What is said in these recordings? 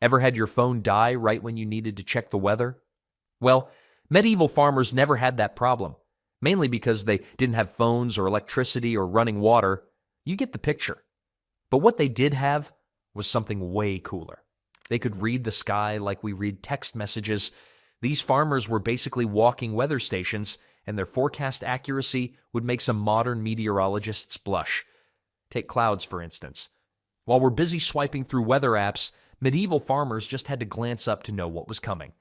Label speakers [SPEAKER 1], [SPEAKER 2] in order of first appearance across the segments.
[SPEAKER 1] Ever had your phone die right when you needed to check the weather? Well, medieval farmers never had that problem, mainly because they didn't have phones or electricity or running water. You get the picture. But what they did have was something way cooler. They could read the sky like we read text messages. These farmers were basically walking weather stations, and their forecast accuracy would make some modern meteorologists blush. Take clouds, for instance. While we're busy swiping through weather apps, medieval farmers just had to glance up to know what was coming.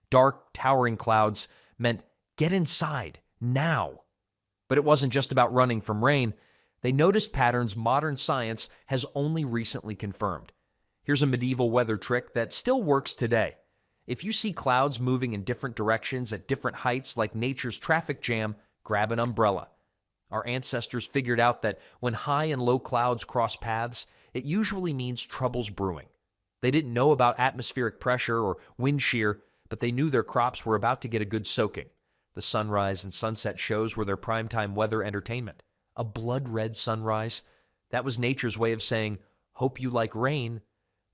[SPEAKER 1] Dark, towering clouds meant get inside, now. But it wasn't just about running from rain. They noticed patterns modern science has only recently confirmed. Here's a medieval weather trick that still works today. If you see clouds moving in different directions at different heights like nature's traffic jam, grab an umbrella. Our ancestors figured out that when high and low clouds cross paths, it usually means trouble's brewing. They didn't know about atmospheric pressure or wind shear, but they knew their crops were about to get a good soaking. The sunrise and sunset shows were their primetime weather entertainment. A blood-red sunrise, that was nature's way of saying, hope you like rain.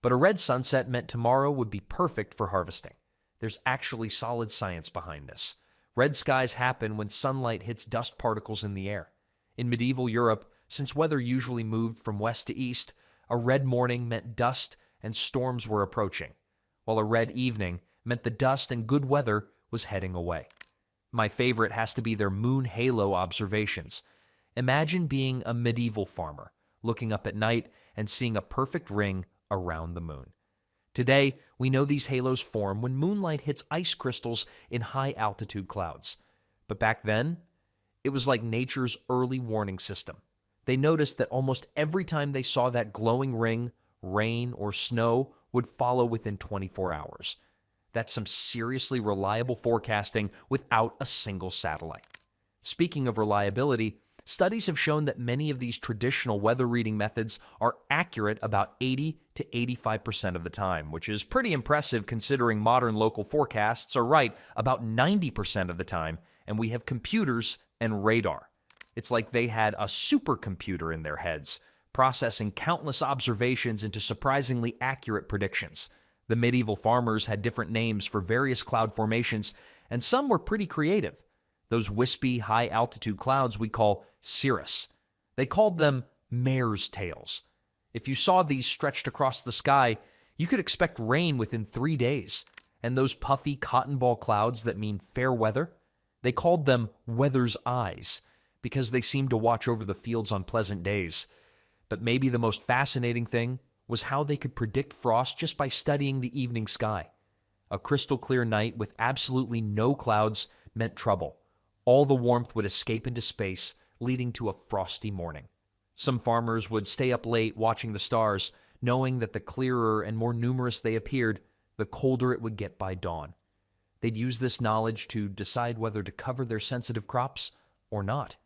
[SPEAKER 1] But a red sunset meant tomorrow would be perfect for harvesting. There's actually solid science behind this. Red skies happen when sunlight hits dust particles in the air. In medieval Europe, since weather usually moved from west to east, a red morning meant dust and storms were approaching, while a red evening meant the dust and good weather was heading away. My favorite has to be their moon halo observations. Imagine being a medieval farmer, looking up at night and seeing a perfect ring around the moon. Today, we know these halos form when moonlight hits ice crystals in high-altitude clouds. But back then, it was like nature's early warning system. They noticed that almost every time they saw that glowing ring, rain or snow would follow within 24 hours. That's some seriously reliable forecasting without a single satellite. Speaking of reliability, studies have shown that many of these traditional weather reading methods are accurate about 80 to 85% of the time, which is pretty impressive considering modern local forecasts are right about 90% of the time, and we have computers and radar. It's like they had a supercomputer in their heads, processing countless observations into surprisingly accurate predictions. The medieval farmers had different names for various cloud formations, and some were pretty creative. Those wispy, high-altitude clouds we call cirrus. They called them mare's tails. If you saw these stretched across the sky, you could expect rain within 3 days. And those puffy cotton ball clouds that mean fair weather, they called them weather's eyes, because they seemed to watch over the fields on pleasant days. But maybe the most fascinating thing was how they could predict frost just by studying the evening sky. A crystal clear night with absolutely no clouds meant trouble. All the warmth would escape into space, leading to a frosty morning. Some farmers would stay up late watching the stars, knowing that the clearer and more numerous they appeared, the colder it would get by dawn. They'd use this knowledge to decide whether to cover their sensitive crops or not.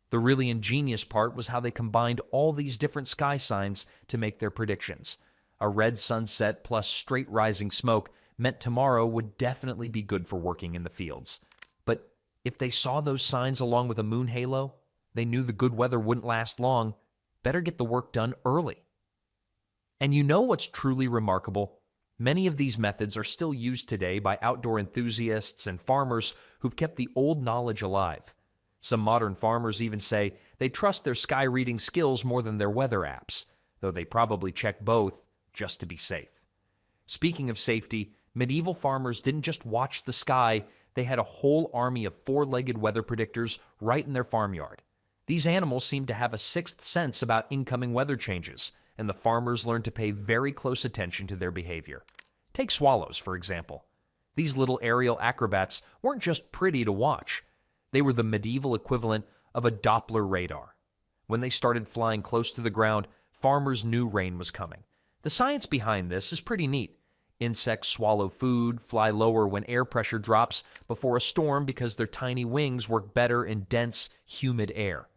[SPEAKER 1] The really ingenious part was how they combined all these different sky signs to make their predictions. A red sunset plus straight rising smoke meant tomorrow would definitely be good for working in the fields. But if they saw those signs along with a moon halo, they knew the good weather wouldn't last long. Better get the work done early. And you know what's truly remarkable? Many of these methods are still used today by outdoor enthusiasts and farmers who've kept the old knowledge alive. Some modern farmers even say they trust their sky reading skills more than their weather apps, though they probably check both just to be safe. Speaking of safety, medieval farmers didn't just watch the sky, they had a whole army of four-legged weather predictors right in their farmyard. These animals seemed to have a sixth sense about incoming weather changes, and the farmers learned to pay very close attention to their behavior. Take swallows, for example. These little aerial acrobats weren't just pretty to watch. They were the medieval equivalent of a Doppler radar. When they started flying close to the ground, farmers knew rain was coming. The science behind this is pretty neat. Insects swallow food, fly lower when air pressure drops before a storm because their tiny wings work better in dense, humid air.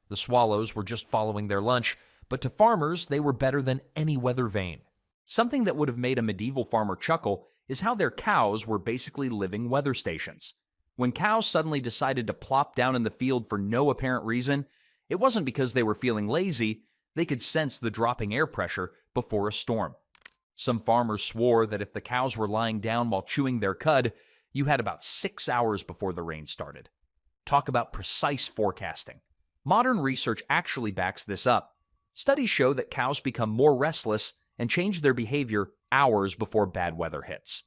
[SPEAKER 1] The swallows were just following their lunch, but to farmers, they were better than any weather vane. Something that would have made a medieval farmer chuckle is how their cows were basically living weather stations. When cows suddenly decided to plop down in the field for no apparent reason, It wasn't because they were feeling lazy, they could sense the dropping air pressure before a storm. Some farmers swore that if the cows were lying down while chewing their cud, you had about 6 hours before the rain started. Talk about precise forecasting. Modern research actually backs this up. Studies show that cows become more restless and change their behavior hours before bad weather hits.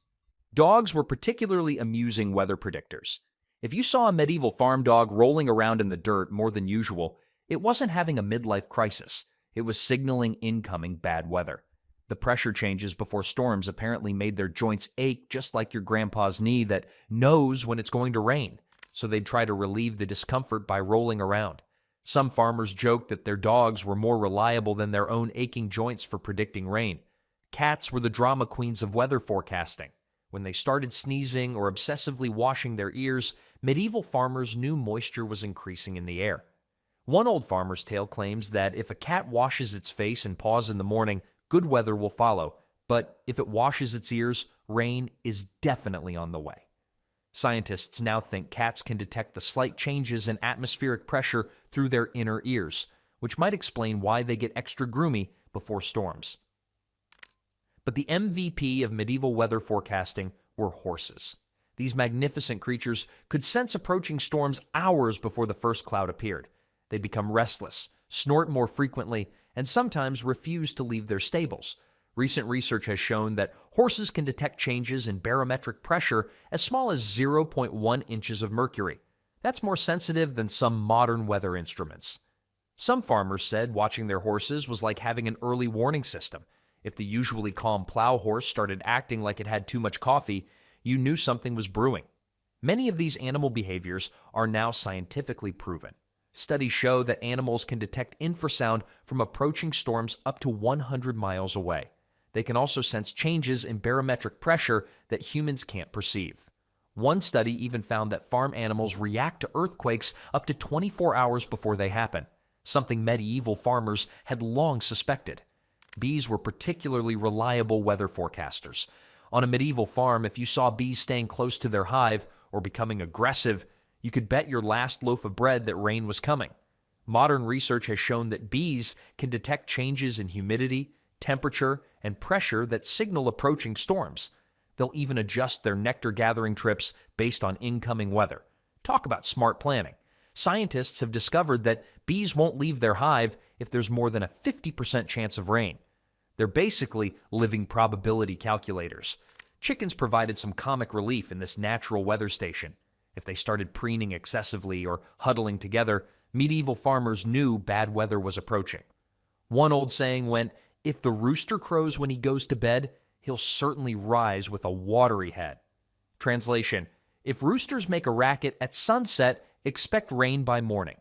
[SPEAKER 1] Dogs were particularly amusing weather predictors. If you saw a medieval farm dog rolling around in the dirt more than usual, it wasn't having a midlife crisis. It was signaling incoming bad weather. The pressure changes before storms apparently made their joints ache just like your grandpa's knee that knows when it's going to rain, so they'd try to relieve the discomfort by rolling around. Some farmers joked that their dogs were more reliable than their own aching joints for predicting rain. Cats were the drama queens of weather forecasting. When they started sneezing or obsessively washing their ears, medieval farmers knew moisture was increasing in the air. One old farmer's tale claims that if a cat washes its face and paws in the morning, good weather will follow, but if it washes its ears, rain is definitely on the way. Scientists now think cats can detect the slight changes in atmospheric pressure through their inner ears, which might explain why they get extra groomy before storms. But the MVP of medieval weather forecasting were horses. These magnificent creatures could sense approaching storms hours before the first cloud appeared. They'd become restless, snort more frequently, and sometimes refuse to leave their stables. Recent research has shown that horses can detect changes in barometric pressure as small as 0.1 inches of mercury. That's more sensitive than some modern weather instruments. Some farmers said watching their horses was like having an early warning system. If the usually calm plow horse started acting like it had too much coffee, you knew something was brewing. Many of these animal behaviors are now scientifically proven. Studies show that animals can detect infrasound from approaching storms up to 100 miles away. They can also sense changes in barometric pressure that humans can't perceive. One study even found that farm animals react to earthquakes up to 24 hours before they happen, something medieval farmers had long suspected. Bees were particularly reliable weather forecasters. On a medieval farm, if you saw bees staying close to their hive or becoming aggressive, you could bet your last loaf of bread that rain was coming. Modern research has shown that bees can detect changes in humidity, temperature, and pressure that signal approaching storms. They'll even adjust their nectar-gathering trips based on incoming weather. Talk about smart planning. Scientists have discovered that bees won't leave their hive if there's more than a 50% chance of rain. They're basically living probability calculators. Chickens provided some comic relief in this natural weather station. If they started preening excessively or huddling together, medieval farmers knew bad weather was approaching. One old saying went, "If the rooster crows when he goes to bed, he'll certainly rise with a watery head." Translation: if roosters make a racket at sunset, expect rain by morning.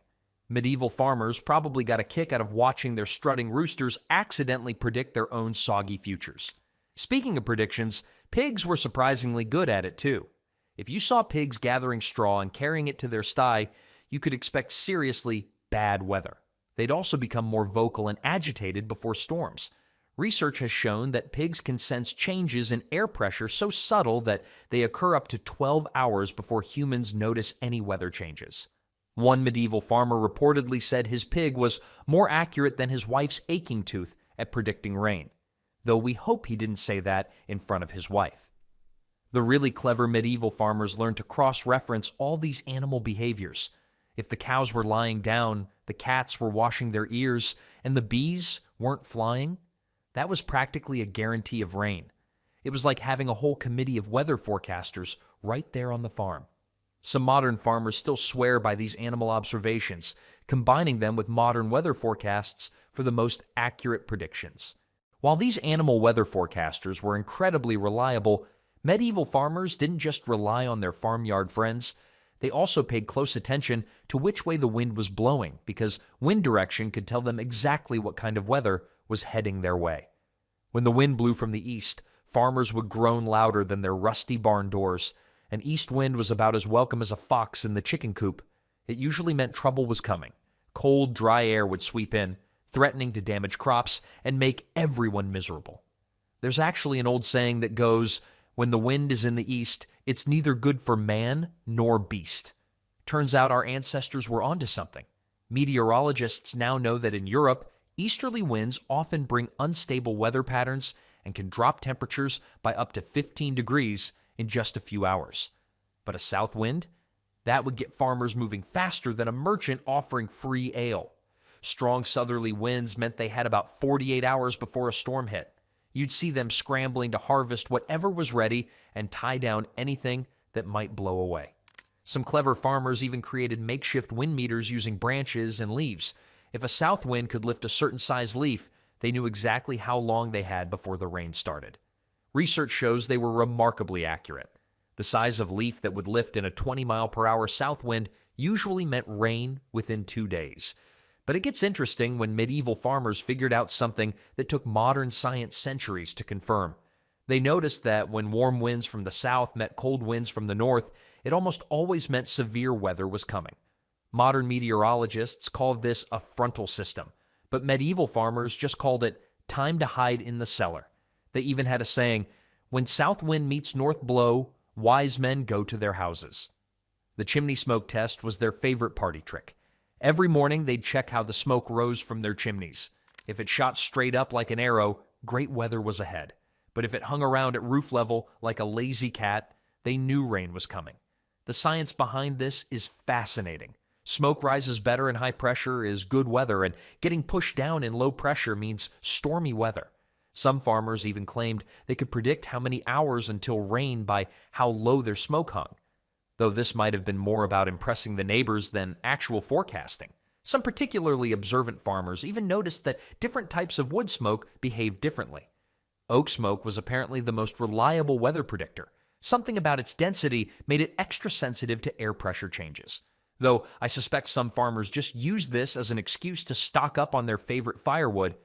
[SPEAKER 1] Medieval farmers probably got a kick out of watching their strutting roosters accidentally predict their own soggy futures. Speaking of predictions, pigs were surprisingly good at it too. If you saw pigs gathering straw and carrying it to their sty, you could expect seriously bad weather. They'd also become more vocal and agitated before storms. Research has shown that pigs can sense changes in air pressure so subtle that they occur up to 12 hours before humans notice any weather changes. One medieval farmer reportedly said his pig was more accurate than his wife's aching tooth at predicting rain, though we hope he didn't say that in front of his wife. The really clever medieval farmers learned to cross-reference all these animal behaviors. If the cows were lying down, the cats were washing their ears, and the bees weren't flying, that was practically a guarantee of rain. It was like having a whole committee of weather forecasters right there on the farm. Some modern farmers still swear by these animal observations, combining them with modern weather forecasts for the most accurate predictions. While these animal weather forecasters were incredibly reliable, medieval farmers didn't just rely on their farmyard friends. They also paid close attention to which way the wind was blowing, because wind direction could tell them exactly what kind of weather was heading their way. When the wind blew from the east, farmers would groan louder than their rusty barn doors. An east wind was about as welcome as a fox in the chicken coop. It usually meant trouble was coming. Cold, dry air would sweep in, threatening to damage crops and make everyone miserable. There's actually an old saying that goes, "When the wind is in the east, it's neither good for man nor beast." Turns out our ancestors were onto something. Meteorologists now know that in Europe, easterly winds often bring unstable weather patterns and can drop temperatures by up to 15 degrees in just a few hours. But a south wind? That would get farmers moving faster than a merchant offering free ale. Strong southerly winds meant they had about 48 hours before a storm hit. You'd see them scrambling to harvest whatever was ready and tie down anything that might blow away. Some clever farmers even created makeshift wind meters using branches and leaves. If a south wind could lift a certain size leaf, they knew exactly how long they had before the rain started. Research shows they were remarkably accurate. The size of leaf that would lift in a 20-mile-per-hour south wind usually meant rain within 2 days. But it gets interesting when medieval farmers figured out something that took modern science centuries to confirm. They noticed that when warm winds from the south met cold winds from the north, it almost always meant severe weather was coming. Modern meteorologists called this a frontal system, but medieval farmers just called it time to hide in the cellar. They even had a saying, "When south wind meets north blow, wise men go to their houses." The chimney smoke test was their favorite party trick. Every morning, they'd check how the smoke rose from their chimneys. If it shot straight up like an arrow, great weather was ahead. But if it hung around at roof level like a lazy cat, they knew rain was coming. The science behind this is fascinating. Smoke rises better in high pressure is good weather, and getting pushed down in low pressure means stormy weather. Some farmers even claimed they could predict how many hours until rain by how low their smoke hung, though this might have been more about impressing the neighbors than actual forecasting. Some particularly observant farmers even noticed that different types of wood smoke behaved differently. Oak smoke was apparently the most reliable weather predictor. Something about its density made it extra sensitive to air pressure changes. Though I suspect some farmers just used this as an excuse to stock up on their favorite firewood.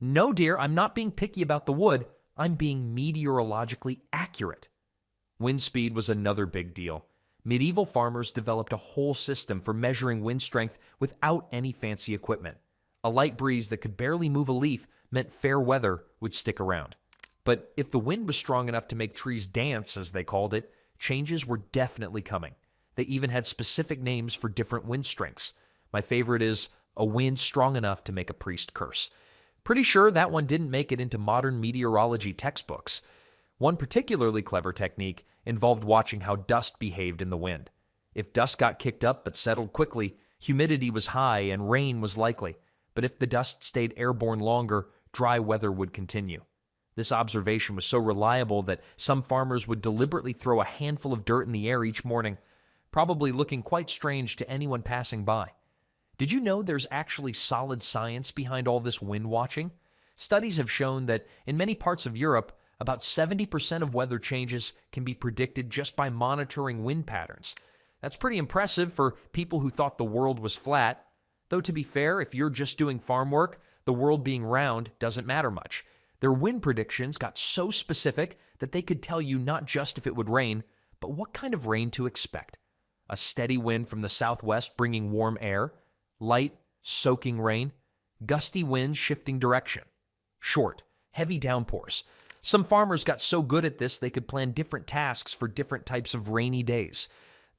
[SPEAKER 1] No, dear, I'm not being picky about the wood. I'm being meteorologically accurate. Wind speed was another big deal. Medieval farmers developed a whole system for measuring wind strength without any fancy equipment. A light breeze that could barely move a leaf meant fair weather would stick around. But if the wind was strong enough to make trees dance, as they called it, changes were definitely coming. They even had specific names for different wind strengths. My favorite is a wind strong enough to make a priest curse. Pretty sure that one didn't make it into modern meteorology textbooks. One particularly clever technique involved watching how dust behaved in the wind. If dust got kicked up but settled quickly, humidity was high and rain was likely. But if the dust stayed airborne longer, dry weather would continue. This observation was so reliable that some farmers would deliberately throw a handful of dirt in the air each morning, probably looking quite strange to anyone passing by. Did you know there's actually solid science behind all this wind watching? Studies have shown that in many parts of Europe, about 70% of weather changes can be predicted just by monitoring wind patterns. That's pretty impressive for people who thought the world was flat. Though to be fair, if you're just doing farm work, the world being round doesn't matter much. Their wind predictions got so specific that they could tell you not just if it would rain, but what kind of rain to expect. A steady wind from the southwest bringing warm air, light, soaking rain, gusty winds shifting direction, short, heavy downpours. Some farmers got so good at this they could plan different tasks for different types of rainy days,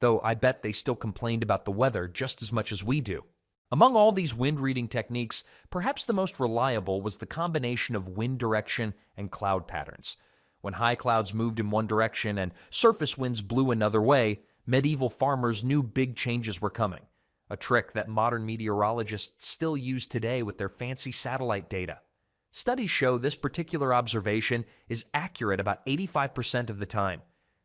[SPEAKER 1] though I bet they still complained about the weather just as much as we do. Among all these wind reading techniques, perhaps the most reliable was the combination of wind direction and cloud patterns. When high clouds moved in one direction and surface winds blew another way, medieval farmers knew big changes were coming, a trick that modern meteorologists still use today with their fancy satellite data. Studies show this particular observation is accurate about 85% of the time,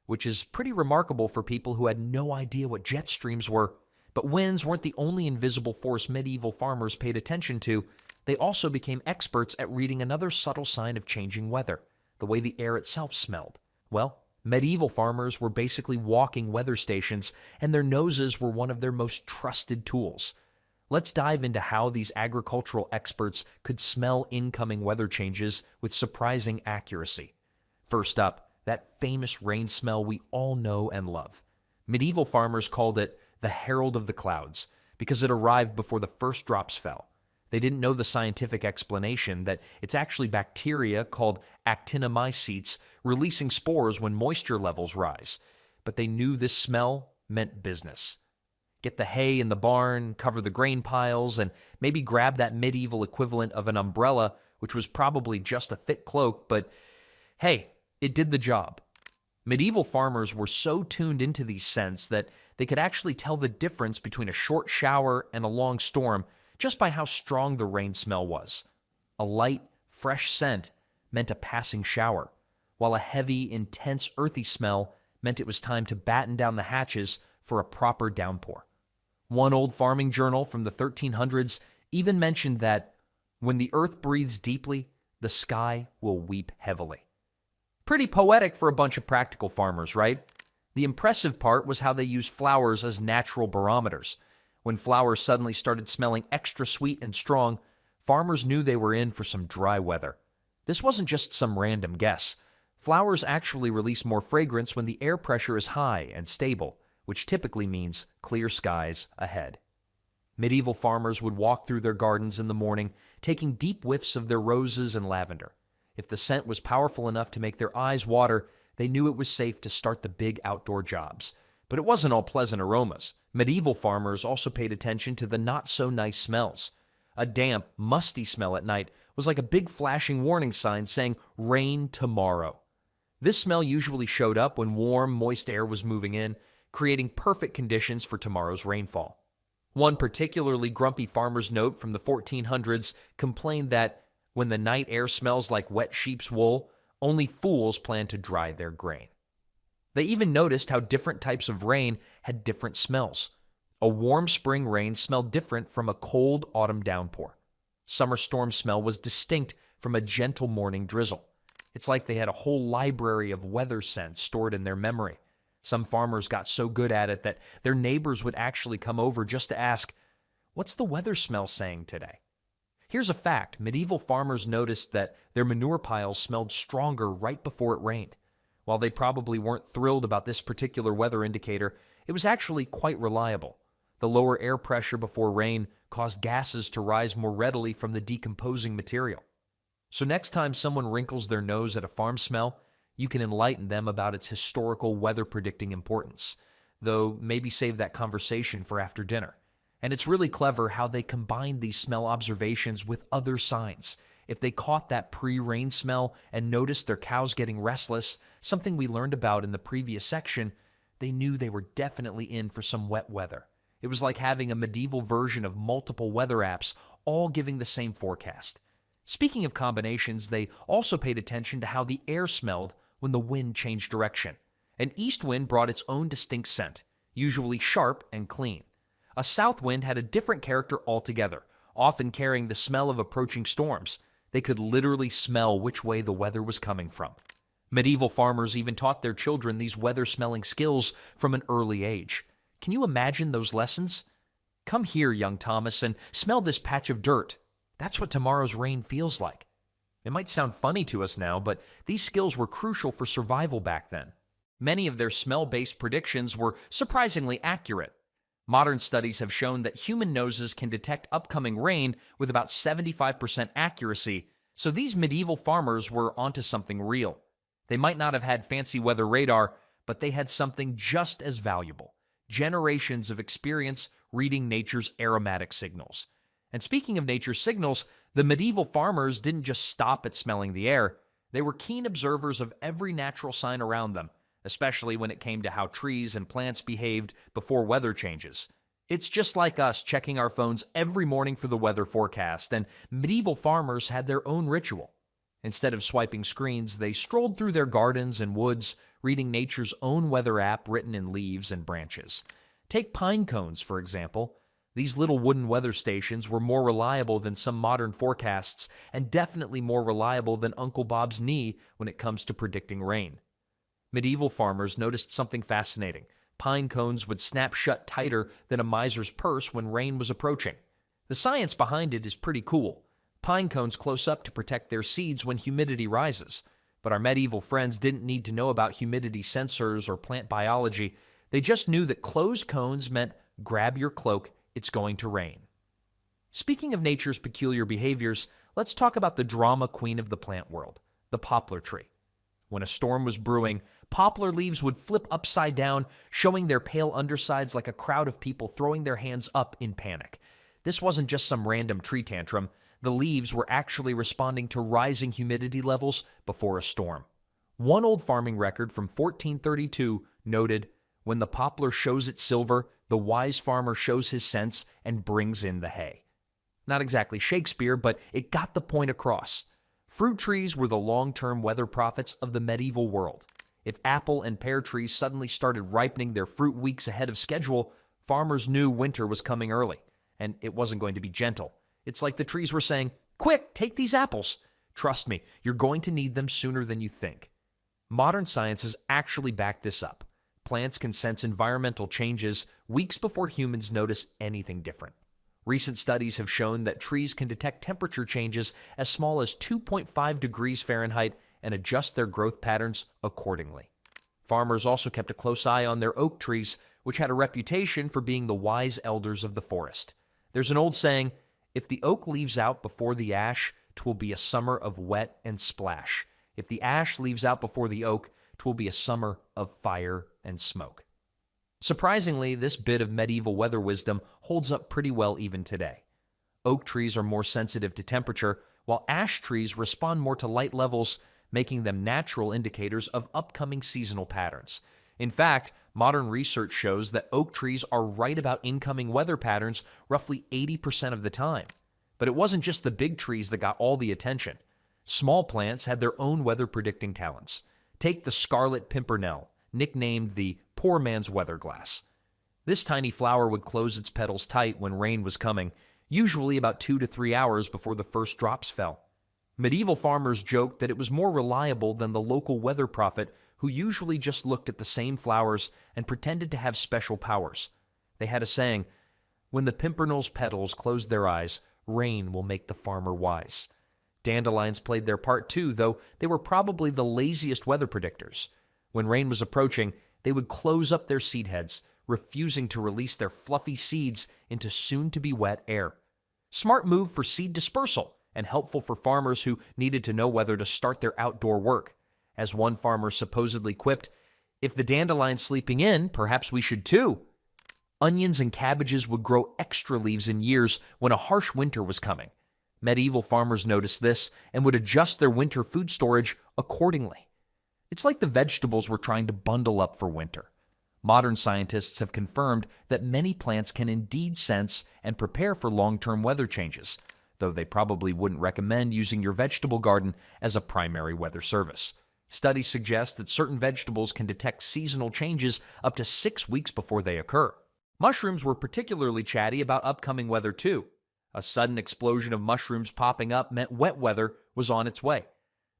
[SPEAKER 1] which is pretty remarkable for people who had no idea what jet streams were. But winds weren't the only invisible force medieval farmers paid attention to. They also became experts at reading another subtle sign of changing weather, the way the air itself smelled. Well, medieval farmers were basically walking weather stations, and their noses were one of their most trusted tools. Let's dive into how these agricultural experts could smell incoming weather changes with surprising accuracy. First up, that famous rain smell we all know and love. Medieval farmers called it the herald of the clouds because it arrived before the first drops fell. They didn't know the scientific explanation that it's actually bacteria called actinomycetes releasing spores when moisture levels rise, but they knew this smell meant business. get the hay in the barn, cover the grain piles, and maybe grab that medieval equivalent of an umbrella, which was probably just a thick cloak, but hey, it did the job. Medieval farmers were so tuned into these scents that they could actually tell the difference between a short shower and a long storm just by how strong the rain smell was. A light, fresh scent meant a passing shower, while a heavy, intense, earthy smell meant it was time to batten down the hatches for a proper downpour. One old farming journal from the 1300s even mentioned that when the earth breathes deeply, the sky will weep heavily. Pretty poetic for a bunch of practical farmers, right? The impressive part was how they used flowers as natural barometers. When flowers suddenly started smelling extra sweet and strong, farmers knew they were in for some dry weather. This wasn't just some random guess. Flowers actually release more fragrance when the air pressure is high and stable, which typically means clear skies ahead. Medieval farmers would walk through their gardens in the morning, taking deep whiffs of their roses and lavender. If the scent was powerful enough to make their eyes water, they knew it was safe to start the big outdoor jobs. But it wasn't all pleasant aromas. Medieval farmers also paid attention to the not-so-nice smells. A damp, musty smell at night was like a big flashing warning sign saying, "Rain tomorrow." This smell usually showed up when warm, moist air was moving in, creating perfect conditions for tomorrow's rainfall. One particularly grumpy farmer's note from the 1400s complained that when the night air smells like wet sheep's wool, only fools plan to dry their grain. They even noticed how different types of rain had different smells. A warm spring rain smelled different from a cold autumn downpour. Summer storm smell was distinct from a gentle morning drizzle. It's like they had a whole library of weather scents stored in their memory. Some farmers got so good at it that their neighbors would actually come over just to ask, "What's the weather smell saying today?" Here's a fact. Medieval farmers noticed that their manure piles smelled stronger right before it rained. While they probably weren't thrilled about this particular weather indicator, it was actually quite reliable. The lower air pressure before rain caused gases to rise more readily from the decomposing material. So next time someone wrinkles their nose at a farm smell, you can enlighten them about its historical weather predicting importance, though maybe save that conversation for after dinner. And it's really clever how they combine these smell observations with other signs. If they caught that pre-rain smell and noticed their cows getting restless, something we learned about in the previous section, they knew they were definitely in for some wet weather. It was like having a medieval version of multiple weather apps, all giving the same forecast. Speaking of combinations, they also paid attention to how the air smelled when the wind changed direction. An east wind brought its own distinct scent, usually sharp and clean. A south wind had a different character altogether, often carrying the smell of approaching storms. They could literally smell which way the weather was coming from. Medieval farmers even taught their children these weather-smelling skills from an early age. Can you imagine those lessons? "Come here, young Thomas, and smell this patch of dirt. That's what tomorrow's rain feels like." It might sound funny to us now, but these skills were crucial for survival back then. Many of their smell-based predictions were surprisingly accurate. Modern studies have shown that human noses can detect upcoming rain with about 75% accuracy, so these medieval farmers were onto something real. They might not have had fancy weather radar, but they had something just as valuable: generations of experience reading nature's aromatic signals. And speaking of nature's signals, the medieval farmers didn't just stop at smelling the air. They were keen observers of every natural sign around them, especially when it came to how trees and plants behaved before weather changes. It's just like us checking our phones every morning for the weather forecast, and medieval farmers had their own ritual. Instead of swiping screens, they strolled through their gardens and woods, reading nature's own weather app written in leaves and branches. Take pine cones, for example. These little wooden weather stations were more reliable than some modern forecasts, and definitely more reliable than Uncle Bob's knee when it comes to predicting rain. Medieval farmers noticed something fascinating. Pine cones would snap shut tighter than a miser's purse when rain was approaching. The science behind it is pretty cool. Pine cones close up to protect their seeds when humidity rises. But our medieval friends didn't need to know about humidity sensors or plant biology. They just knew that closed cones meant grab your cloak, it's going to rain. Speaking of nature's peculiar behaviors, let's talk about the drama queen of the plant world, the poplar tree. When a storm was brewing, Poplar leaves would flip upside down, showing their pale undersides like a crowd of people throwing their hands up in panic. This wasn't just some random tree tantrum. The leaves were actually responding to rising humidity levels before a storm. One old farming record from 1432 noted, "When the poplar shows its silver, the wise farmer shows his sense and brings in the hay." Not exactly Shakespeare, but it got the point across. Fruit trees were the long-term weather prophets of the medieval world. If apple and pear trees suddenly started ripening their fruit weeks ahead of schedule, farmers knew winter was coming early, and it wasn't going to be gentle. It's like the trees were saying, "Quick, take these apples. Trust me, you're going to need them sooner than you think." Modern science has actually backed this up. Plants can sense environmental changes weeks before humans notice anything different. Recent studies have shown that trees can detect temperature changes as small as 2.5 degrees Fahrenheit and adjust their growth patterns accordingly. Farmers also kept a close eye on their oak trees, which had a reputation for being the wise elders of the forest. There's an old saying, "If the oak leaves out before the ash, 'twill be a summer of wet and splash. If the ash leaves out before the oak, 'twill be a summer of fire and smoke." Surprisingly, this bit of medieval weather wisdom holds up pretty well even today. Oak trees are more sensitive to temperature, while ash trees respond more to light levels, making them natural indicators of upcoming seasonal patterns. In fact, modern research shows that oak trees are right about incoming weather patterns roughly 80% of the time. But it wasn't just the big trees that got all the attention. Small plants had their own weather-predicting talents. Take the scarlet pimpernel, nicknamed the poor man's weather glass. This tiny flower would close its petals tight when rain was coming, usually about 2 to 3 hours before the first drops fell. Medieval farmers joked that it was more reliable than the local weather prophet, who usually just looked at the same flowers and pretended to have special powers. They had a saying, "When the pimpernel's petals close their eyes, rain will make the farmer wise." Dandelions played their part too, though they were probably the laziest weather predictors. When rain was approaching, they would close up their seed heads, refusing to release their fluffy seeds into soon-to-be-wet air. Smart move for seed dispersal, and helpful for farmers who needed to know whether to start their outdoor work. As one farmer supposedly quipped, "If the dandelion's sleeping in, perhaps we should too." Onions and cabbages would grow extra leaves in years when a harsh winter was coming. Medieval farmers noticed this and would adjust their winter food storage accordingly. It's like the vegetables were trying to bundle up for winter. Modern scientists have confirmed that many plants can indeed sense and prepare for long-term weather changes, though they probably wouldn't recommend using your vegetable garden as a primary weather service. Studies suggest that certain vegetables can detect seasonal changes up to 6 weeks before they occur. Mushrooms were particularly chatty about upcoming weather too. A sudden explosion of mushrooms popping up meant wet weather was on its way.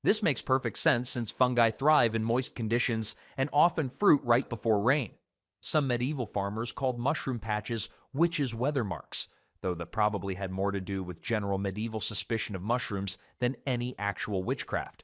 [SPEAKER 1] This makes perfect sense since fungi thrive in moist conditions and often fruit right before rain. Some medieval farmers called mushroom patches witches' weather marks, though that probably had more to do with general medieval suspicion of mushrooms than any actual witchcraft.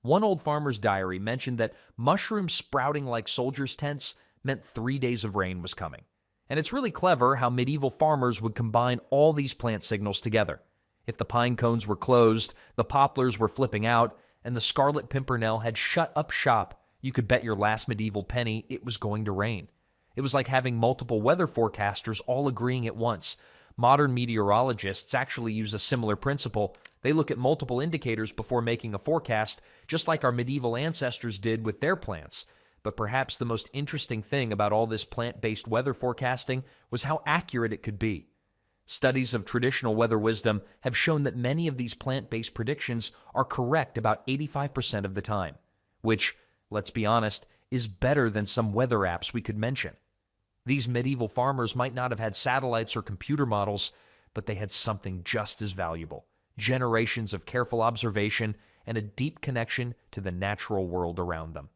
[SPEAKER 1] One old farmer's diary mentioned that mushrooms sprouting like soldiers' tents meant 3 days of rain was coming. And it's really clever how medieval farmers would combine all these plant signals together. If the pine cones were closed, the poplars were flipping out, and the scarlet pimpernel had shut up shop, you could bet your last medieval penny it was going to rain. It was like having multiple weather forecasters all agreeing at once. Modern meteorologists actually use a similar principle. They look at multiple indicators before making a forecast, just like our medieval ancestors did with their plants. But perhaps the most interesting thing about all this plant-based weather forecasting was how accurate it could be. Studies of traditional weather wisdom have shown that many of these plant-based predictions are correct about 85% of the time, which, let's be honest, is better than some weather apps we could mention. These medieval farmers might not have had satellites or computer models, but they had something just as valuable: generations of careful observation and a deep connection to the natural world around them.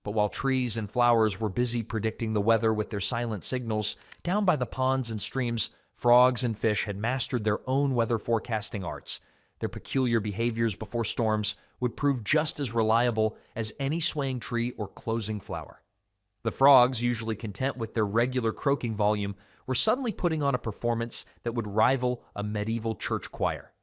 [SPEAKER 1] But while trees and flowers were busy predicting the weather with their silent signals, down by the ponds and streams, frogs and fish had mastered their own weather forecasting arts. Their peculiar behaviors before storms would prove just as reliable as any swaying tree or closing flower. The frogs, usually content with their regular croaking volume, were suddenly putting on a performance that would rival a medieval church choir.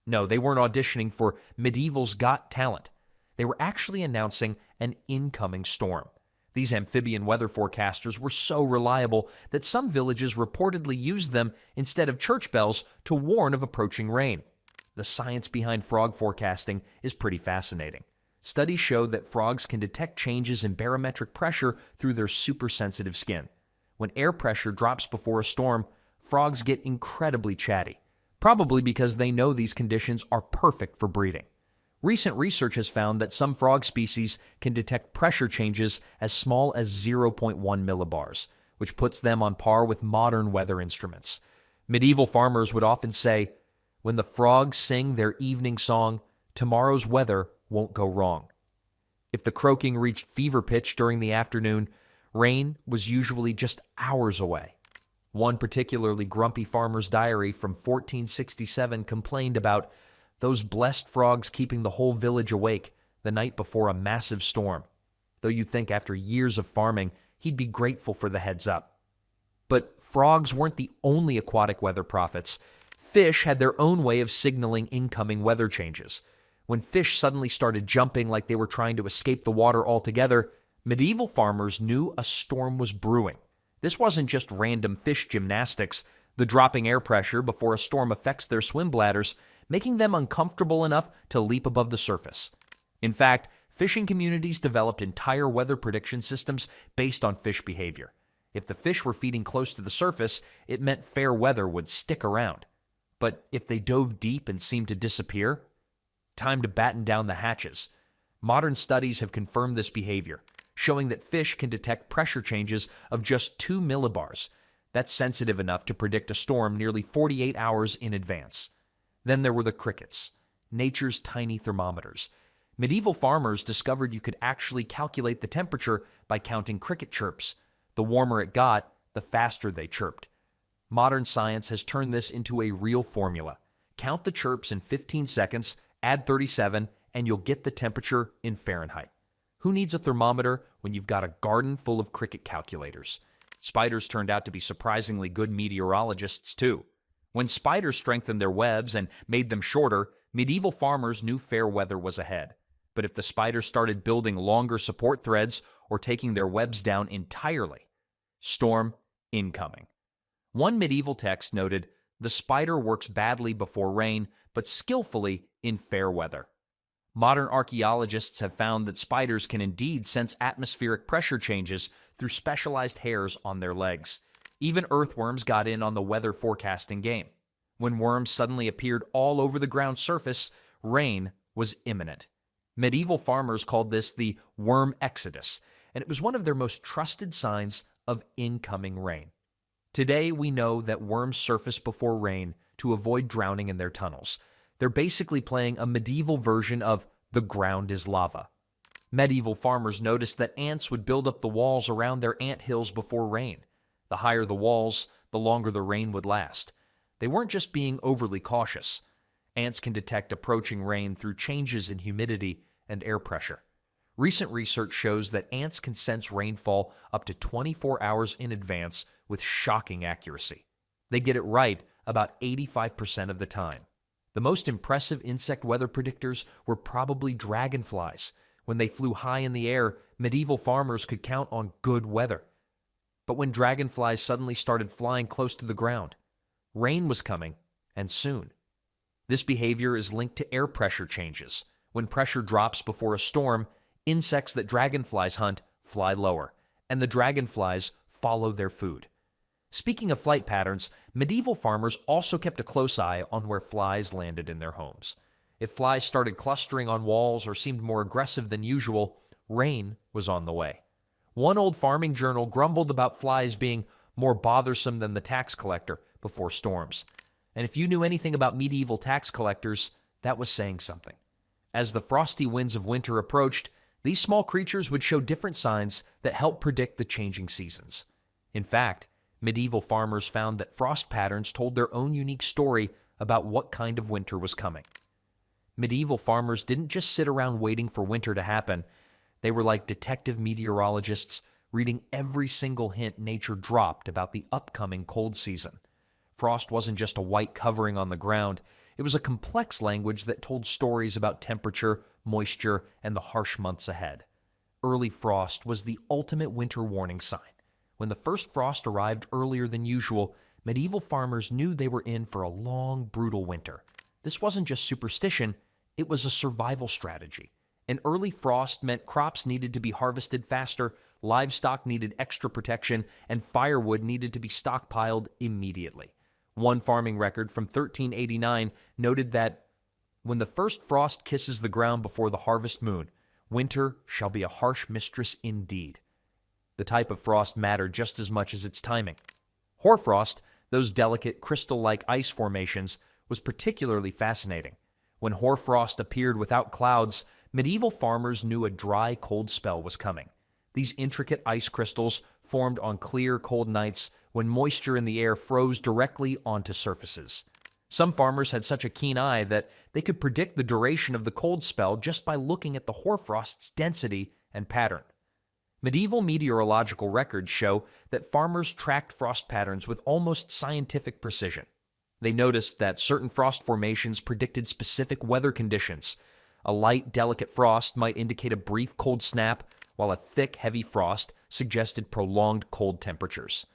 [SPEAKER 1] No, they weren't auditioning for Medieval's Got Talent. They were actually announcing an incoming storm. These amphibian weather forecasters were so reliable that some villages reportedly used them instead of church bells to warn of approaching rain. The science behind frog forecasting is pretty fascinating. Studies show that frogs can detect changes in barometric pressure through their super-sensitive skin. When air pressure drops before a storm, frogs get incredibly chatty, probably because they know these conditions are perfect for breeding. Recent research has found that some frog species can detect pressure changes as small as 0.1 millibars, which puts them on par with modern weather instruments. Medieval farmers would often say, "When the frogs sing their evening song, tomorrow's weather won't go wrong." If the croaking reached fever pitch during the afternoon, rain was usually just hours away. One particularly grumpy farmer's diary from 1467 complained about those blessed frogs keeping the whole village awake the night before a massive storm, though you'd think after years of farming he'd be grateful for the heads up. But frogs weren't the only aquatic weather prophets. Fish had their own way of signaling incoming weather changes. When fish suddenly started jumping like they were trying to escape the water altogether, medieval farmers knew a storm was brewing. This wasn't just random fish gymnastics, the dropping air pressure before a storm affects their swim bladders, making them uncomfortable enough to leap above the surface. In fact, fishing communities developed entire weather prediction systems based on fish behavior. If the fish were feeding close to the surface, it meant fair weather would stick around. But if they dove deep and seemed to disappear, time to batten down the hatches. Modern studies have confirmed this behavior, showing that fish can detect pressure changes of just 2 millibars. That's sensitive enough to predict a storm nearly 48 hours in advance. Then there were the crickets, nature's tiny thermometers. Medieval farmers discovered you could actually calculate the temperature by counting cricket chirps. The warmer it got, the faster they chirped. Modern science has turned this into a real formula. Count the chirps in 15 seconds, add 37, and you'll get the temperature in Fahrenheit. Who needs a thermometer when you've got a garden full of cricket calculators? Spiders turned out to be surprisingly good meteorologists, too. When spiders strengthened their webs and made them shorter, medieval farmers knew fair weather was ahead. But if the spiders started building longer support threads or taking their webs down entirely, storm incoming. One medieval text noted, "The spider works badly before rain, but skillfully in fair weather." Modern archaeologists have found that spiders can indeed sense atmospheric pressure changes through specialized hairs on their legs. Even earthworms got in on the weather forecasting game. When worms suddenly appeared all over the ground surface, rain was imminent. Medieval farmers called this the worm exodus, and it was one of their most trusted signs of incoming rain. Today, we know that worms surface before rain to avoid drowning in their tunnels. They're basically playing a medieval version of "the ground is lava." Medieval farmers noticed that ants would build up the walls around their ant hills before rain. The higher the walls, the longer the rain would last. They weren't just being overly cautious. Ants can detect approaching rain through changes in humidity and air pressure. Recent research shows that ants can sense rainfall up to 24 hours in advance with shocking accuracy. They get it right about 85% of the time. The most impressive insect weather predictors were probably dragonflies. When they flew high in the air, medieval farmers could count on good weather. But when dragonflies suddenly started flying close to the ground, rain was coming, and soon. This behavior is linked to air pressure changes. When pressure drops before a storm, insects that dragonflies hunt fly lower, and the dragonflies follow their food. Speaking of flight patterns, medieval farmers also kept a close eye on where flies landed in their homes. If flies started clustering on walls or seemed more aggressive than usual, rain was on the way. One old farming journal grumbled about flies being more bothersome than the tax collector before storms. And if you knew anything about medieval tax collectors, that was saying something. As the frosty winds of winter approached, these small creatures would show different signs that helped predict the changing seasons. In fact, medieval farmers found that frost patterns told their own unique story about what kind of winter was coming. Medieval farmers didn't just sit around waiting for winter to happen. They were like detective meteorologists, reading every single hint nature dropped about the upcoming cold season. Frost wasn't just a white covering on the ground. It was a complex language that told stories about temperature, moisture, and the harsh months ahead. Early frost was the ultimate winter warning sign. When the first frost arrived earlier than usual, medieval farmers knew they were in for a long, brutal winter. This wasn't just superstition, it was a survival strategy. An early frost meant crops needed to be harvested faster, livestock needed extra protection, and firewood needed to be stockpiled immediately. One farming record from 1389 noted that when the first frost kisses the ground before the harvest moon, winter shall be a harsh mistress indeed. The type of frost mattered just as much as its timing. Hoarfrost, those delicate crystal-like ice formations, was particularly fascinating. When hoarfrost appeared without clouds, medieval farmers knew a dry, cold spell was coming. These intricate ice crystals formed on clear, cold nights when moisture in the air froze directly onto surfaces. Some farmers had such a keen eye that they could predict the duration of the cold spell just by looking at the hoarfrost's density and pattern. Medieval meteorological records show that farmers tracked frost patterns with almost scientific precision. They noticed that certain frost formations predicted specific weather conditions. A light, delicate frost might indicate a brief cold snap, while a thick, heavy frost suggested prolonged cold temperatures.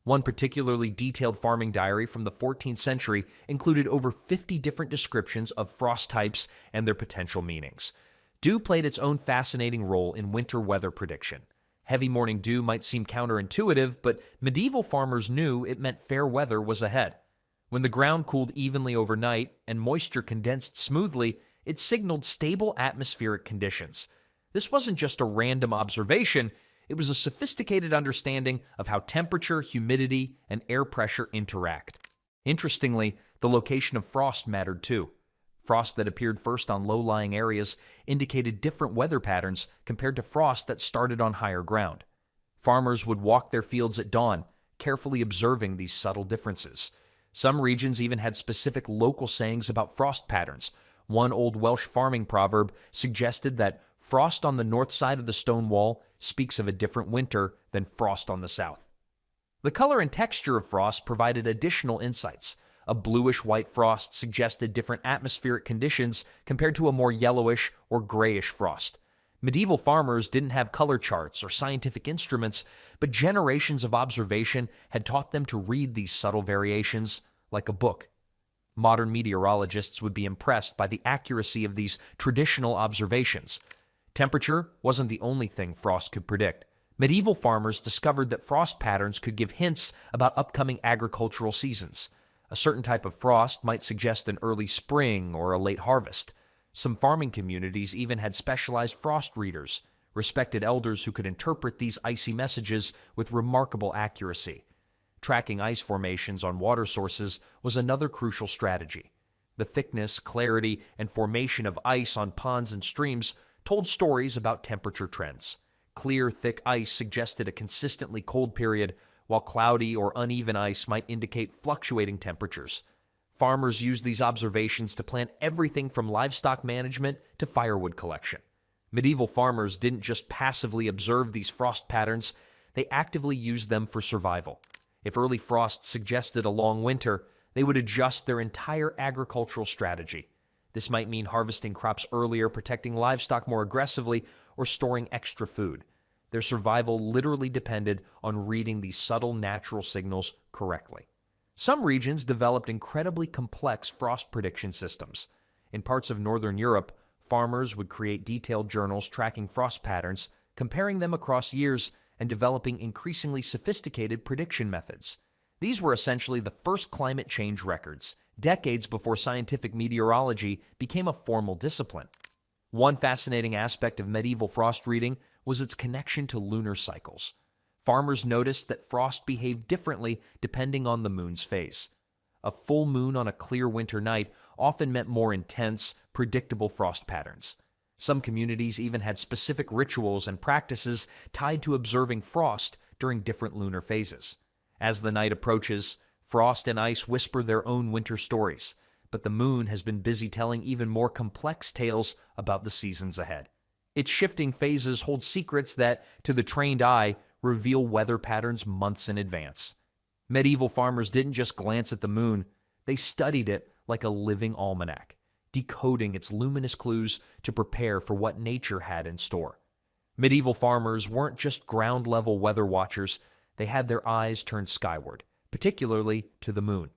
[SPEAKER 1] One particularly detailed farming diary from the 14th century included over 50 different descriptions of frost types and their potential meanings. Dew played its own fascinating role in winter weather prediction. Heavy morning dew might seem counterintuitive, but medieval farmers knew it meant fair weather was ahead. When the ground cooled evenly overnight and moisture condensed smoothly, it signaled stable atmospheric conditions. This wasn't just a random observation, it was a sophisticated understanding of how temperature, humidity, and air pressure interact. Interestingly, the location of frost mattered too. Frost that appeared first on low-lying areas indicated different weather patterns compared to frost that started on higher ground. Farmers would walk their fields at dawn, carefully observing these subtle differences. Some regions even had specific local sayings about frost patterns. One old Welsh farming proverb suggested that frost on the north side of the stone wall speaks of a different winter than frost on the south. The color and texture of frost provided additional insights. A bluish-white frost suggested different atmospheric conditions compared to a more yellowish or grayish frost. Medieval farmers didn't have color charts or scientific instruments, but generations of observation had taught them to read these subtle variations like a book. Modern meteorologists would be impressed by the accuracy of these traditional observations. Temperature wasn't the only thing frost could predict. Medieval farmers discovered that frost patterns could give hints about upcoming agricultural seasons. A certain type of frost might suggest an early spring or a late harvest. Some farming communities even had specialized frost readers, respected elders who could interpret these icy messages with remarkable accuracy. Tracking ice formations on water sources was another crucial strategy. The thickness, clarity, and formation of ice on ponds and streams told stories about temperature trends. Clear, thick ice suggested a consistently cold period, while cloudy or uneven ice might indicate fluctuating temperatures. Farmers used these observations to plan everything from livestock management to firewood collection. Medieval farmers didn't just passively observe these frost patterns, they actively used them for survival. If early frost suggested a long winter, they would adjust their entire agricultural strategy. This might mean harvesting crops earlier, protecting livestock more aggressively, or storing extra food. Their survival literally depended on reading these subtle natural signals correctly. Some regions developed incredibly complex frost prediction systems. In parts of northern Europe, farmers would create detailed journals tracking frost patterns, comparing them across years, and developing increasingly sophisticated prediction methods. These were essentially the first climate change records, decades before scientific meteorology became a formal discipline. One fascinating aspect of medieval frost reading was its connection to lunar cycles. Farmers noticed that frost behaved differently depending on the moon's phase. A full moon on a clear winter night often meant more intense, predictable frost patterns. Some communities even had specific rituals and practices tied to observing frost during different lunar phases. As the night approaches, frost and ice whisper their own winter stories, but the moon has been busy telling even more complex tales about the seasons ahead. Its shifting phases hold secrets that, to the trained eye, reveal weather patterns months in advance. Medieval farmers didn't just glance at the moon, they studied it like a living almanac. decoding its luminous clues to prepare for what nature had in store. Medieval farmers weren't just ground-level weather watchers, they had their eyes turned skyward, particularly to the moon.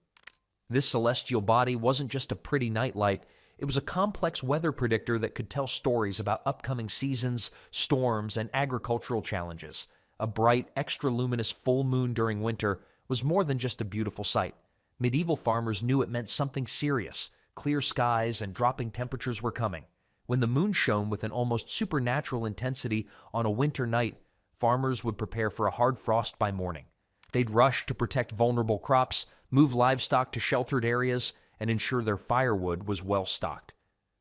[SPEAKER 1] This celestial body wasn't just a pretty nightlight, it was a complex weather predictor that could tell stories about upcoming seasons, storms, and agricultural challenges. A bright, extra-luminous full moon during winter was more than just a beautiful sight. Medieval farmers knew it meant something serious. Clear skies and dropping temperatures were coming. When the moon shone with an almost supernatural intensity on a winter night, farmers would prepare for a hard frost by morning. They'd rush to protect vulnerable crops, move livestock to sheltered areas, and ensure their firewood was well stocked.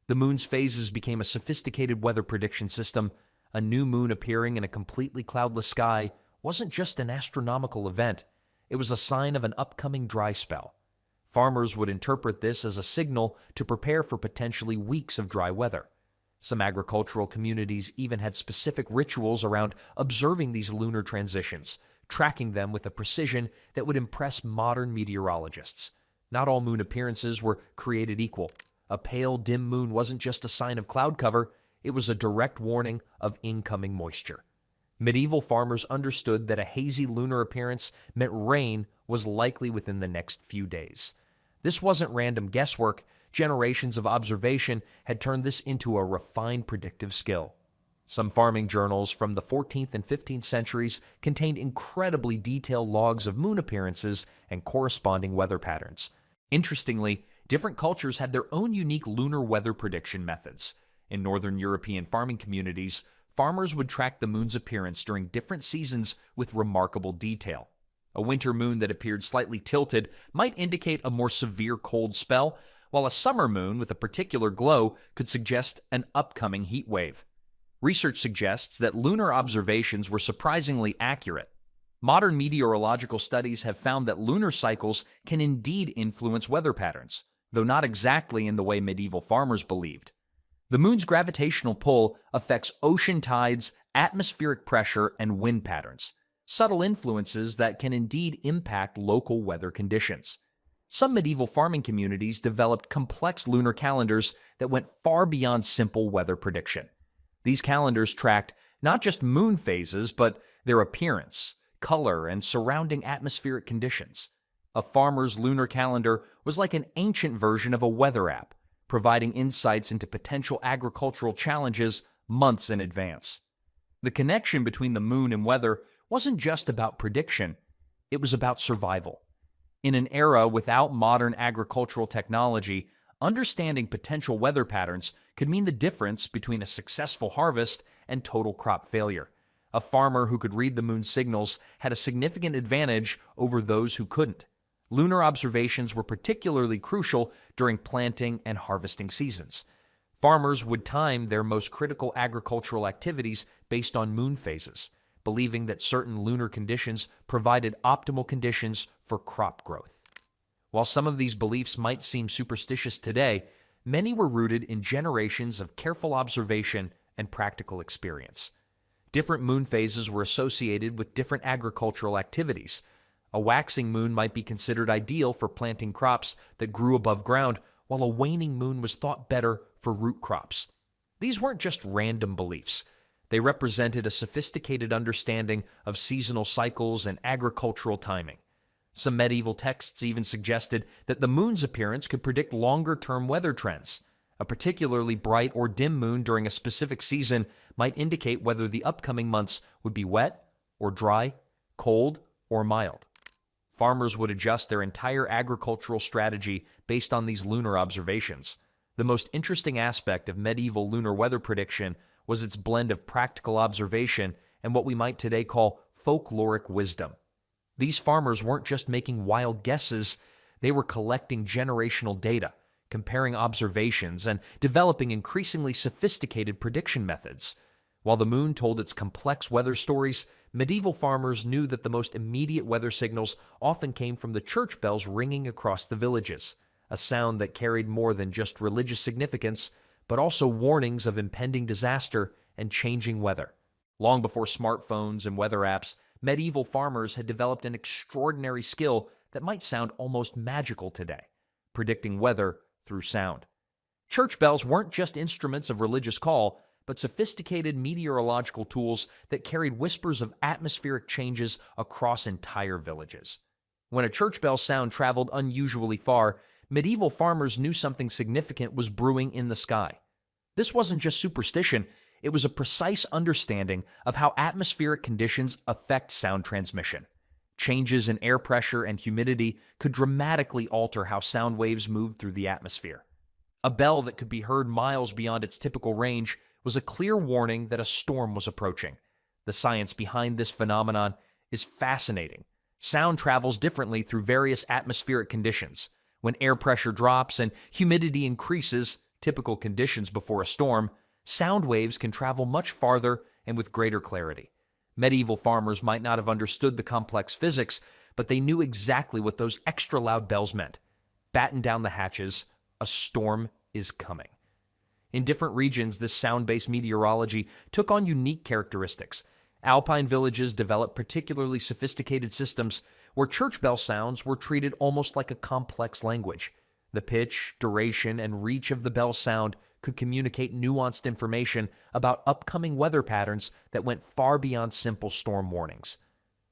[SPEAKER 1] The moon's phases became a sophisticated weather prediction system. A new moon appearing in a completely cloudless sky wasn't just an astronomical event, it was a sign of an upcoming dry spell. Farmers would interpret this as a signal to prepare for potentially weeks of dry weather. Some agricultural communities even had specific rituals around observing these lunar transitions, tracking them with a precision that would impress modern meteorologists. Not all moon appearances were created equal. A pale, dim moon wasn't just a sign of cloud cover, it was a direct warning of incoming moisture. Medieval farmers understood that a hazy lunar appearance meant rain was likely within the next few days. This wasn't random guesswork. Generations of observation had turned this into a refined predictive skill. Some farming journals from the 14th and 15th centuries contained incredibly detailed logs of moon appearances and corresponding weather patterns. Interestingly, different cultures had their own unique lunar weather prediction methods. In northern European farming communities, farmers would track the moon's appearance during different seasons with remarkable detail. A winter moon that appeared slightly tilted might indicate a more severe cold spell, while a summer moon with a particular glow could suggest an upcoming heat wave. Research suggests that lunar observations were surprisingly accurate. Modern meteorological studies have found that lunar cycles can indeed influence weather patterns, though not exactly in the way medieval farmers believed. The moon's gravitational pull affects ocean tides, atmospheric pressure, and wind patterns, subtle influences that can indeed impact local weather conditions. Some medieval farming communities developed complex lunar calendars that went far beyond simple weather prediction. These calendars tracked not just moon phases, but their appearance, color, and surrounding atmospheric conditions. A farmer's lunar calendar was like an ancient version of a weather app, providing insights into potential agricultural challenges months in advance. The connection between the moon and weather wasn't just about prediction, it was about survival. In an era without modern agricultural technology, understanding potential weather patterns could mean the difference between a successful harvest and total crop failure. A farmer who could read the moon's signals had a significant advantage over those who couldn't. Lunar observations were particularly crucial during planting and harvesting seasons. Farmers would time their most critical agricultural activities based on moon phases, believing that certain lunar conditions provided optimal conditions for crop growth. While some of these beliefs might seem superstitious today, many were rooted in generations of careful observation and practical experience. Different moon phases were associated with different agricultural activities. A waxing moon might be considered ideal for planting crops that grew above ground, while a waning moon was thought better for root crops. These weren't just random beliefs. They represented a sophisticated understanding of seasonal cycles and agricultural timing. Some medieval texts even suggested that the moon's appearance could predict longer-term weather trends. A particularly bright or dim moon during a specific season might indicate whether the upcoming months would be wet or dry, cold or mild. Farmers would adjust their entire agricultural strategy based on these lunar observations. The most interesting aspect of medieval lunar weather prediction was its blend of practical observation and what we might today call folkloric wisdom. These farmers weren't just making wild guesses, they were collecting generational data, comparing observations, and developing increasingly sophisticated prediction methods. While the moon told its complex weather stories, medieval farmers knew that the most immediate weather signals often came from the church bells ringing across the villages, a sound that carried more than just religious significance, but also warnings of impending disaster and changing weather. Long before smartphones and weather apps, medieval farmers had developed an extraordinary skill that might sound almost magical today, predicting weather through sound. Church bells weren't just instruments of religious call, but sophisticated meteorological tools that carried whispers of atmospheric changes across entire villages. When a church bell sound traveled unusually far, medieval farmers knew something significant was brewing in the sky. This wasn't just superstition, it was a precise understanding of how atmospheric conditions affect sound transmission. Changes in air pressure and humidity could dramatically alter how sound waves moved through the atmosphere. A bell that could be heard miles beyond its typical range was a clear warning that a storm was approaching. The science behind this phenomenon is fascinating. Sound travels differently through various atmospheric conditions. When air pressure drops and humidity increases, typical conditions before a storm, sound waves can travel much farther and with greater clarity. Medieval farmers might not have understood the complex physics, but they knew exactly what those extra loud bells meant. Batten down the hatches, a storm is coming. In different regions, this sound-based meteorology took on unique characteristics. Alpine villages developed particularly sophisticated systems where church bell sounds were treated almost like a complex language. The pitch, duration, and reach of the bell sound could communicate nuanced information about upcoming weather patterns that went far beyond simple storm warnings.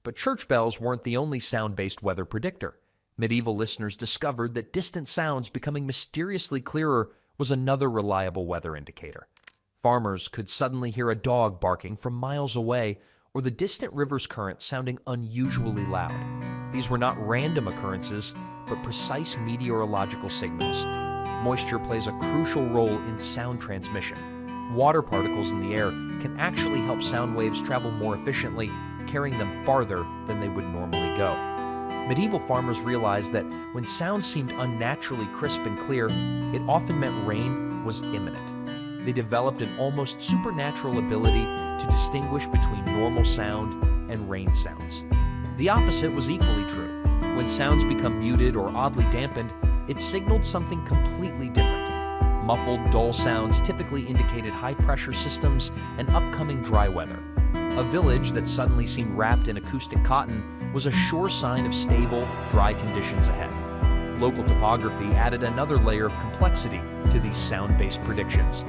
[SPEAKER 1] But church bells weren't the only sound-based weather predictor. Medieval listeners discovered that distant sounds becoming mysteriously clearer was another reliable weather indicator. Farmers could suddenly hear a dog barking from miles away or the distant river's current sounding unusually loud. These were not random occurrences, but precise meteorological signals. Moisture plays a crucial role in sound transmission. Water particles in the air can actually help sound waves travel more efficiently, carrying them farther than they would normally go. Medieval farmers realized that when sound seemed unnaturally crisp and clear, it often meant rain was imminent. They developed an almost supernatural ability to distinguish between normal sound and rain sounds. The opposite was equally true. When sounds become muted or oddly dampened, it signaled something completely different. Muffled, dull sounds typically indicated high-pressure systems and upcoming dry weather. A village that suddenly seemed wrapped in acoustic cotton was a sure sign of stable, dry conditions ahead. Local topography added another layer of complexity to these sound-based predictions.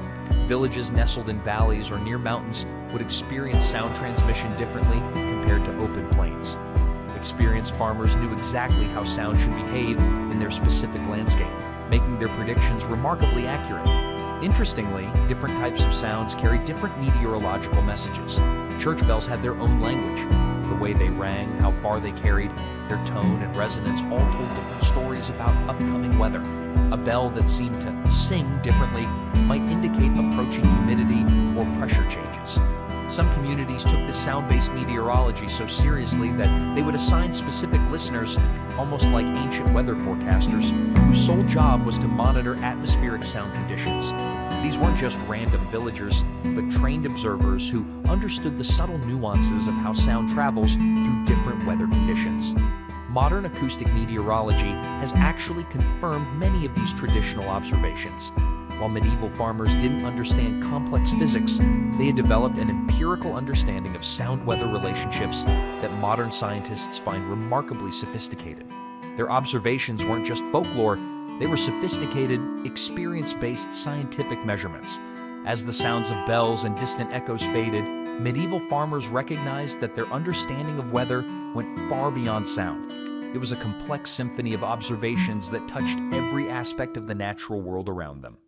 [SPEAKER 1] Villages nestled in valleys or near mountains would experience sound transmission differently compared to open plains. Experienced farmers knew exactly how sound should behave in their specific landscape, making their predictions remarkably accurate. Interestingly, different types of sounds carried different meteorological messages. Church bells had their own language. The way they rang, how far they carried, their tone and resonance all told different stories about upcoming weather. A bell that seemed to sing differently might indicate approaching humidity or pressure changes. Some communities took this sound-based meteorology so seriously that they would assign specific listeners, almost like ancient weather forecasters, whose sole job was to monitor atmospheric sound conditions. These weren't just random villagers, but trained observers who understood the subtle nuances of how sound travels through different weather conditions. Modern acoustic meteorology has actually confirmed many of these traditional observations. While medieval farmers didn't understand complex physics, they had developed an empirical understanding of sound-weather relationships that modern scientists find remarkably sophisticated. Their observations weren't just folklore, they were sophisticated, experience-based scientific measurements. As the sounds of bells and distant echoes faded, medieval farmers recognized that their understanding of weather went far beyond sound. It was a complex symphony of observations that touched every aspect of the natural world around them.